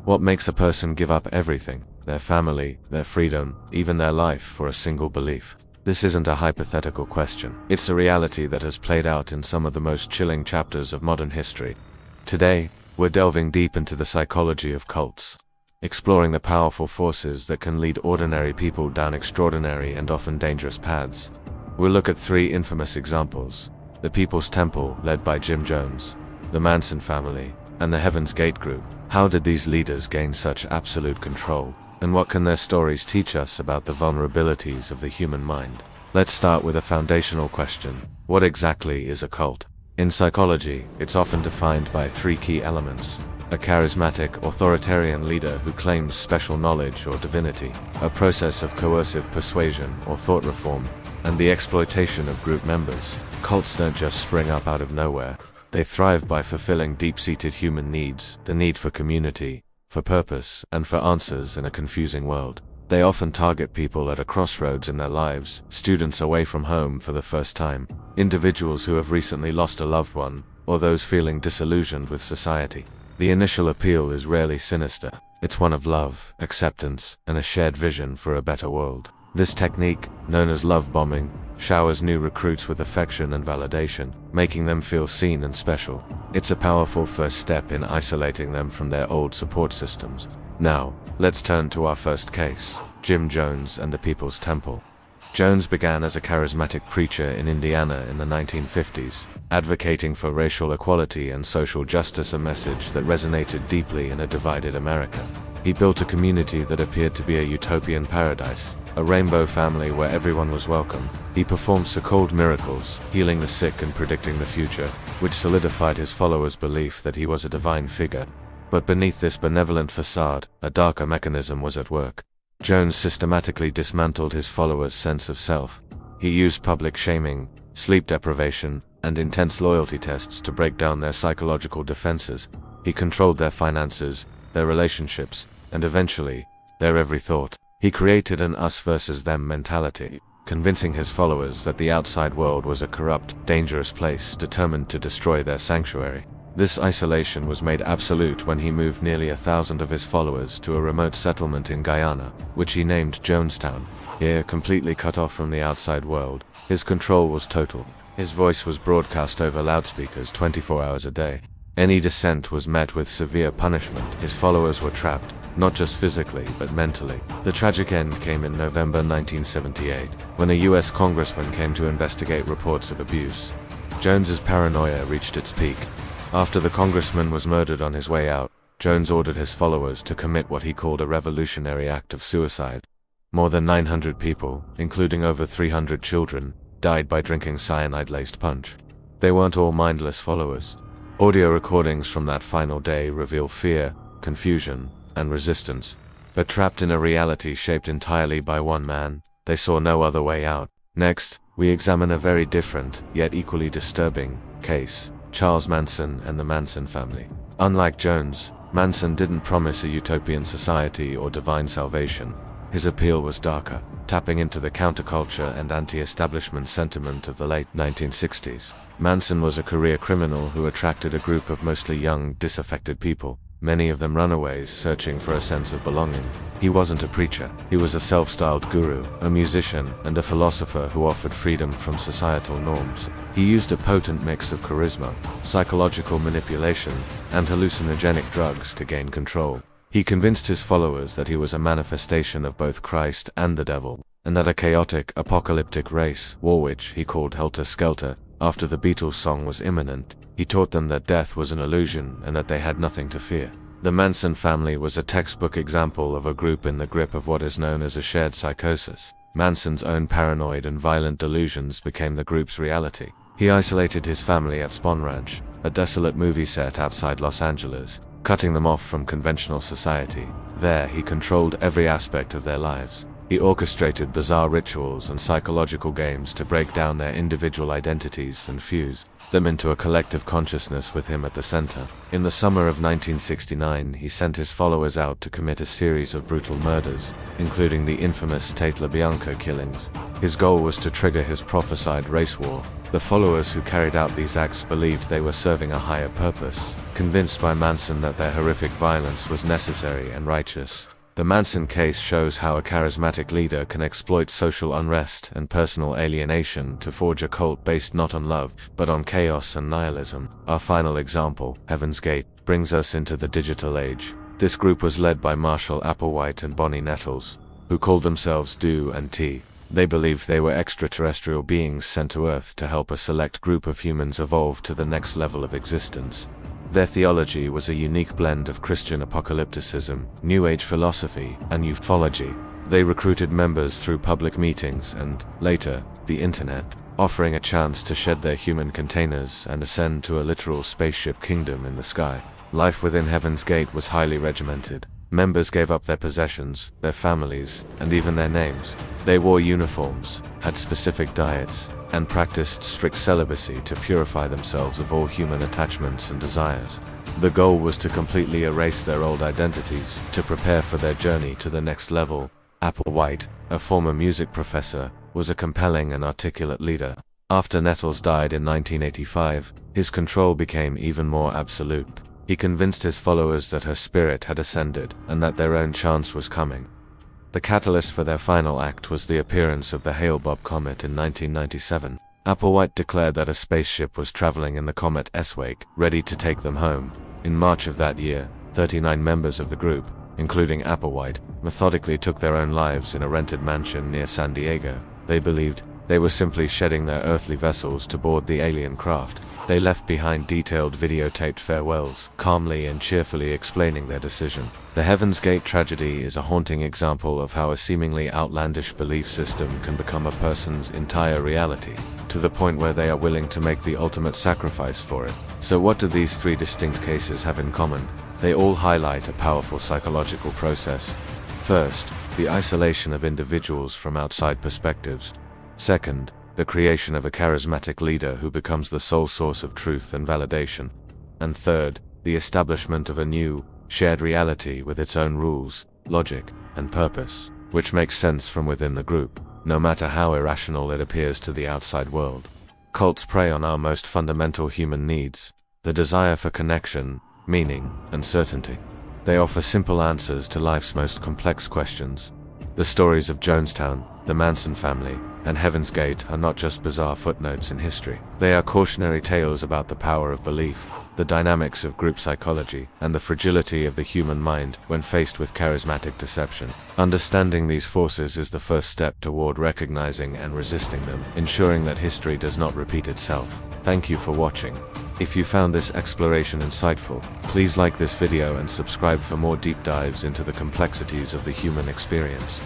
What makes a person give up everything, their family, their freedom, even their life for a single belief? This isn't a hypothetical question. It's a reality that has played out in some of the most chilling chapters of modern history. Today, we're delving deep into the psychology of cults, exploring the powerful forces that can lead ordinary people down extraordinary and often dangerous paths. We'll look at three infamous examples: the People's Temple, led by Jim Jones, the Manson family, and the Heaven's Gate group. How did these leaders gain such absolute control? And what can their stories teach us about the vulnerabilities of the human mind? Let's start with a foundational question. What exactly is a cult? In psychology, it's often defined by three key elements: a charismatic, authoritarian leader who claims special knowledge or divinity, a process of coercive persuasion or thought reform, and the exploitation of group members. Cults don't just spring up out of nowhere. They thrive by fulfilling deep-seated human needs, the need for community, for purpose, and for answers in a confusing world. They often target people at a crossroads in their lives: students away from home for the first time, individuals who have recently lost a loved one, or those feeling disillusioned with society. The initial appeal is rarely sinister. It's one of love, acceptance, and a shared vision for a better world. This technique, known as love bombing, showers new recruits with affection and validation, making them feel seen and special. It's a powerful first step in isolating them from their old support systems. Now, let's turn to our first case: Jim Jones and the People's Temple. Jones began as a charismatic preacher in Indiana in the 1950s, advocating for racial equality and social justice, a message that resonated deeply in a divided America. He built a community that appeared to be a utopian paradise, a rainbow family where everyone was welcome. He performed so-called miracles, healing the sick and predicting the future, which solidified his followers' belief that he was a divine figure. But beneath this benevolent facade, a darker mechanism was at work. Jones systematically dismantled his followers' sense of self. He used public shaming, sleep deprivation, and intense loyalty tests to break down their psychological defenses. He controlled their finances, their relationships, and eventually, their every thought. He created an us versus them mentality, convincing his followers that the outside world was a corrupt, dangerous place determined to destroy their sanctuary. This isolation was made absolute when he moved nearly 1,000 of his followers to a remote settlement in Guyana, which he named Jonestown. Here, completely cut off from the outside world, his control was total. His voice was broadcast over loudspeakers 24 hours a day. Any dissent was met with severe punishment. His followers were trapped, not just physically, but mentally. The tragic end came in November 1978, when a US congressman came to investigate reports of abuse. Jones's paranoia reached its peak. After the congressman was murdered on his way out, Jones ordered his followers to commit what he called a revolutionary act of suicide. More than 900 people, including over 300 children, died by drinking cyanide-laced punch. They weren't all mindless followers. Audio recordings from that final day reveal fear, confusion, and resistance. But trapped in a reality shaped entirely by one man, they saw no other way out. Next, we examine a very different, yet equally disturbing, case: Charles Manson and the Manson family. Unlike Jones, Manson didn't promise a utopian society or divine salvation. His appeal was darker, tapping into the counterculture and anti-establishment sentiment of the late 1960s. Manson was a career criminal who attracted a group of mostly young, disaffected people, many of them runaways searching for a sense of belonging. He wasn't a preacher. He was a self-styled guru, a musician, and a philosopher who offered freedom from societal norms. He used a potent mix of charisma, psychological manipulation, and hallucinogenic drugs to gain control. He convinced his followers that he was a manifestation of both Christ and the devil, and that a chaotic, apocalyptic race, war which he called Helter Skelter, after the Beatles song was imminent. He taught them that death was an illusion and that they had nothing to fear. The Manson family was a textbook example of a group in the grip of what is known as a shared psychosis. Manson's own paranoid and violent delusions became the group's reality. He isolated his family at Spahn Ranch, a desolate movie set outside Los Angeles, cutting them off from conventional society. There, he controlled every aspect of their lives. He orchestrated bizarre rituals and psychological games to break down their individual identities and fuse them into a collective consciousness with him at the center. In the summer of 1969, he sent his followers out to commit a series of brutal murders, including the infamous Tate LaBianca killings. His goal was to trigger his prophesied race war. The followers who carried out these acts believed they were serving a higher purpose, convinced by Manson that their horrific violence was necessary and righteous. The Manson case shows how a charismatic leader can exploit social unrest and personal alienation to forge a cult based not on love, but on chaos and nihilism. Our final example, Heaven's Gate, brings us into the digital age. This group was led by Marshall Applewhite and Bonnie Nettles, who called themselves Do and T. They believed they were extraterrestrial beings sent to Earth to help a select group of humans evolve to the next level of existence. Their theology was a unique blend of Christian apocalypticism, New Age philosophy, and ufology. They recruited members through public meetings and, later, the internet, offering a chance to shed their human containers and ascend to a literal spaceship kingdom in the sky. Life within Heaven's Gate was highly regimented. Members gave up their possessions, their families, and even their names. They wore uniforms, had specific diets, and practiced strict celibacy to purify themselves of all human attachments and desires. The goal was to completely erase their old identities, to prepare for their journey to the next level. Applewhite, a former music professor, was a compelling and articulate leader. After Nettles died in 1985, his control became even more absolute. He convinced his followers that her spirit had ascended, and that their own chance was coming. The catalyst for their final act was the appearance of the Hale-Bopp comet in 1997. Applewhite declared that a spaceship was traveling in the comet's wake, ready to take them home. In March of that year, 39 members of the group, including Applewhite, methodically took their own lives in a rented mansion near San Diego. They believed they were simply shedding their earthly vessels to board the alien craft. They left behind detailed videotaped farewells, calmly and cheerfully explaining their decision. The Heaven's Gate tragedy is a haunting example of how a seemingly outlandish belief system can become a person's entire reality, to the point where they are willing to make the ultimate sacrifice for it. So what do these three distinct cases have in common? They all highlight a powerful psychological process. First, the isolation of individuals from outside perspectives. Second, the creation of a charismatic leader who becomes the sole source of truth and validation. And third, the establishment of a new, shared reality with its own rules, logic, and purpose, which makes sense from within the group, no matter how irrational it appears to the outside world. Cults prey on our most fundamental human needs, the desire for connection, meaning, and certainty. They offer simple answers to life's most complex questions. The stories of Jonestown, the Manson family, and Heaven's Gate are not just bizarre footnotes in history. They are cautionary tales about the power of belief, the dynamics of group psychology, and the fragility of the human mind when faced with charismatic deception. Understanding these forces is the first step toward recognizing and resisting them, ensuring that history does not repeat itself. Thank you for watching. If you found this exploration insightful, please like this video and subscribe for more deep dives into the complexities of the human experience.